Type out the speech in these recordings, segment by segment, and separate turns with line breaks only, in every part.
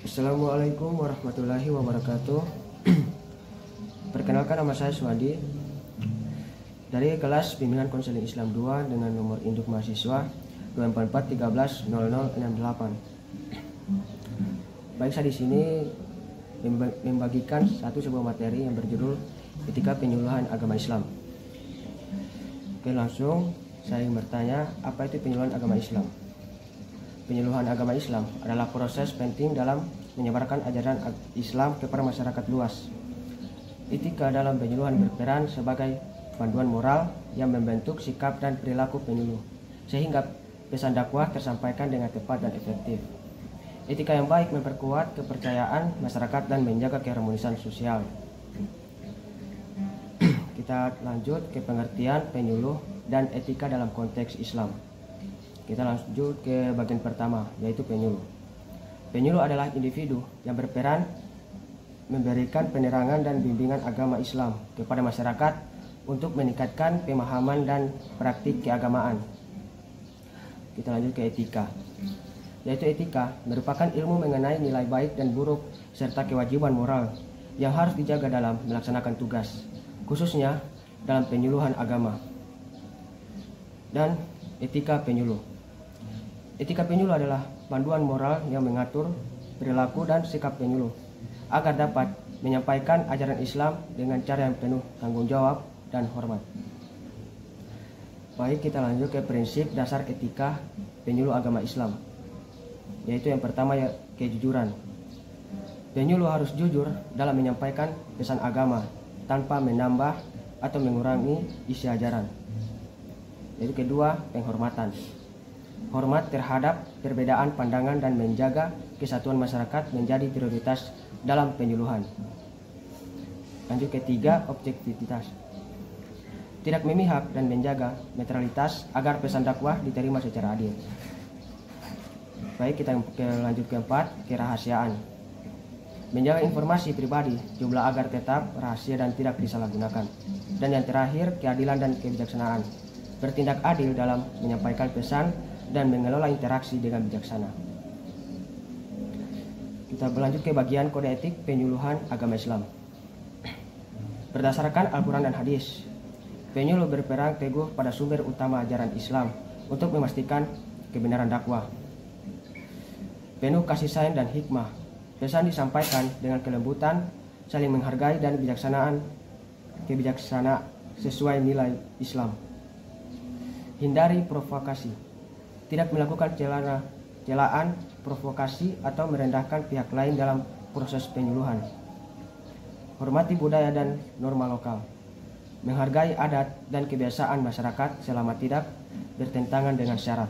Assalamualaikum warahmatullahi wabarakatuh. Perkenalkan, nama saya Suwadi dari kelas Bimbingan Konseling Islam 2 dengan nomor induk mahasiswa 244130068. Baik, saya di sini membagikan sebuah materi yang berjudul Etika Penyuluhan Agama Islam. Oke, langsung saya ingin bertanya, apa itu penyuluhan agama Islam? Penyuluhan agama Islam adalah proses penting dalam menyebarkan ajaran Islam kepada masyarakat luas. Etika dalam penyuluhan berperan sebagai panduan moral yang membentuk sikap dan perilaku penyuluh, sehingga pesan dakwah tersampaikan dengan tepat dan efektif. Etika yang baik memperkuat kepercayaan masyarakat dan menjaga keharmonisan sosial. Kita lanjut ke pengertian penyuluh dan etika dalam konteks Islam. Kita lanjut ke bagian pertama, yaitu penyuluh. Penyuluh adalah individu yang berperan memberikan penerangan dan bimbingan agama Islam kepada masyarakat untuk meningkatkan pemahaman dan praktik keagamaan. Kita lanjut ke etika. Yaitu etika merupakan ilmu mengenai nilai baik dan buruk serta kewajiban moral yang harus dijaga dalam melaksanakan tugas, khususnya dalam penyuluhan agama. Dan etika penyuluh. Etika penyuluh adalah panduan moral yang mengatur perilaku dan sikap penyuluh agar dapat menyampaikan ajaran Islam dengan cara yang penuh tanggung jawab dan hormat. Baik, kita lanjut ke prinsip dasar etika penyuluh agama Islam, yaitu yang pertama, ya, kejujuran. Penyuluh harus jujur dalam menyampaikan pesan agama tanpa menambah atau mengurangi isi ajaran. Yaitu kedua, penghormatan. Hormat terhadap perbedaan pandangan dan menjaga kesatuan masyarakat menjadi prioritas dalam penyuluhan. Lanjut ketiga, objektivitas. Tidak memihak dan menjaga netralitas agar pesan dakwah diterima secara adil. Baik, kita lanjut keempat, kerahasiaan. Menjaga informasi pribadi jumlah agar tetap rahasia dan tidak disalahgunakan. Dan yang terakhir, keadilan dan kebijaksanaan. Bertindak adil dalam menyampaikan pesan dan mengelola interaksi dengan bijaksana. Kita berlanjut ke bagian kode etik penyuluhan agama Islam. Berdasarkan Al-Quran dan hadis, penyuluh berpegang teguh pada sumber utama ajaran Islam untuk memastikan kebenaran dakwah. Penuh kasih sayang dan hikmah, pesan disampaikan dengan kelembutan, saling menghargai dan kebijaksanaan sesuai nilai Islam. Hindari provokasi. Tidak melakukan celaan, provokasi atau merendahkan pihak lain dalam proses penyuluhan. Hormati budaya dan norma lokal. Menghargai adat dan kebiasaan masyarakat selama tidak bertentangan dengan syarat.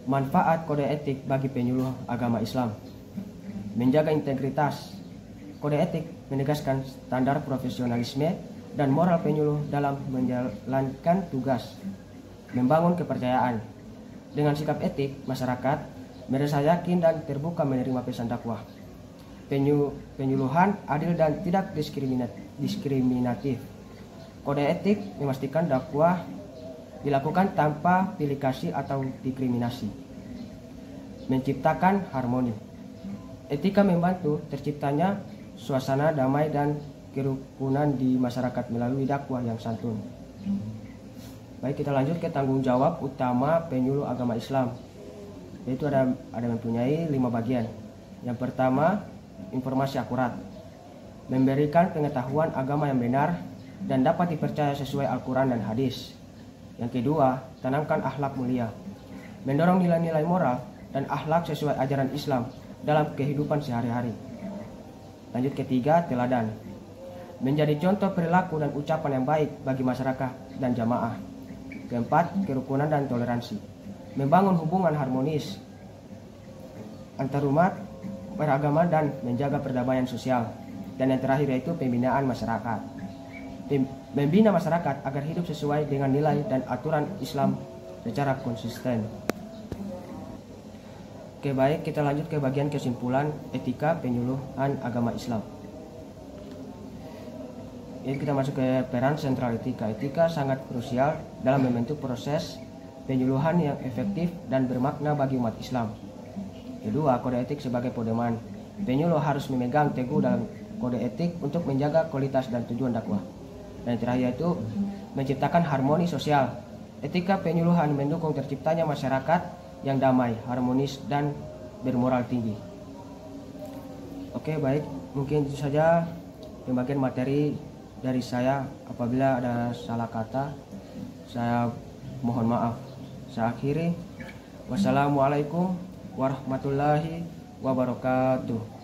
Manfaat kode etik bagi penyuluh agama Islam. Menjaga integritas. Kode etik menegaskan standar profesionalisme dan moral penyuluh dalam menjalankan tugas. Membangun kepercayaan. Dengan sikap etik, masyarakat merasa yakin dan terbuka menerima pesan dakwah. Penyuluhan adil dan tidak diskriminatif. Kode etik memastikan dakwah dilakukan tanpa pilih kasih atau diskriminasi. Menciptakan harmoni. Etika membantu terciptanya suasana damai dan kerukunan di masyarakat melalui dakwah yang santun. Baik, kita lanjut ke tanggung jawab utama penyuluh agama Islam, yaitu ada mempunyai 5 bagian. Yang pertama, informasi akurat, memberikan pengetahuan agama yang benar dan dapat dipercaya sesuai Al-Quran dan hadis. Yang kedua, tanamkan akhlak mulia, mendorong nilai-nilai moral dan akhlak sesuai ajaran Islam dalam kehidupan sehari-hari. Lanjut ketiga, teladan, menjadi contoh perilaku dan ucapan yang baik bagi masyarakat dan jamaah. Keempat, kerukunan dan toleransi, membangun hubungan harmonis antar umat beragama dan menjaga perdamaian sosial. Dan yang terakhir yaitu pembinaan masyarakat, membina masyarakat agar hidup sesuai dengan nilai dan aturan Islam secara konsisten. Oke, baik, kita lanjut ke bagian kesimpulan etika penyuluhan agama Islam. Ini kita masuk ke peran sentral etika. Etika sangat krusial dalam membentuk proses penyuluhan yang efektif dan bermakna bagi umat Islam. Kedua, kode etik sebagai pedoman. Penyuluh harus memegang teguh dalam kode etik untuk menjaga kualitas dan tujuan dakwah. Dan yang terakhir yaitu menciptakan harmoni sosial. Etika penyuluhan mendukung terciptanya masyarakat yang damai, harmonis, dan bermoral tinggi. Oke, baik, mungkin itu saja pembagian materi dari saya. Apabila ada salah kata, saya mohon maaf. Saya akhiri. Wassalamualaikum warahmatullahi wabarakatuh.